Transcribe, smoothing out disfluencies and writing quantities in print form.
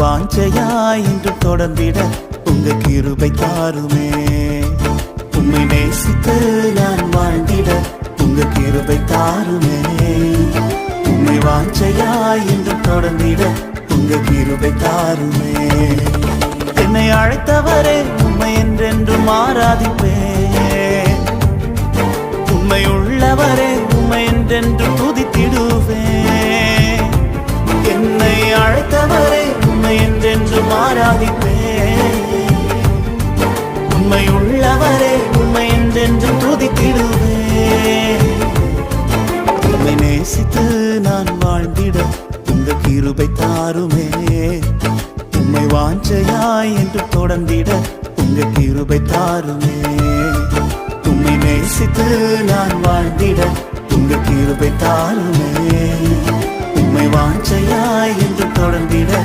வாஞ்சையாய் இன்று தொடர்ந்திட உங்க கிருபை தாருமே. உம்மை நேசித்து நான் வாழ்ந்திட உங்க கிருபை தாருமே. உம்மை வாஞ்சையாய் இன்று தொடர்ந்திட உங்க கிருபை தாருமே. என்னை அழைத்தவரே உம்மை என்றென்றும் ஆராதிப்பேன். உம்மை உள்ளவரே உம்மை என்றென்றும் துதித்திடுவேன். என்னை அழைத்தவரே உம்மை என்றென்றும் ஆராதிப்பேன். உம்மை உள்ளவரே உம்மை என்றென்றும் துதித்திடுவேன். உம்மை நேசித்து நான் வாழ்ந்திட உங்க கிருபை தாருமே. உம்மை வாஞ்சையாய் என்று தொடர்ந்திட உங்க கிருபை தாருமே. உம்மை நேசித்து நான் வாழ்ந்திட உங்க கிருபை தாருமே. உம்மை வாஞ்சையாய் என்று தொடர்ந்திட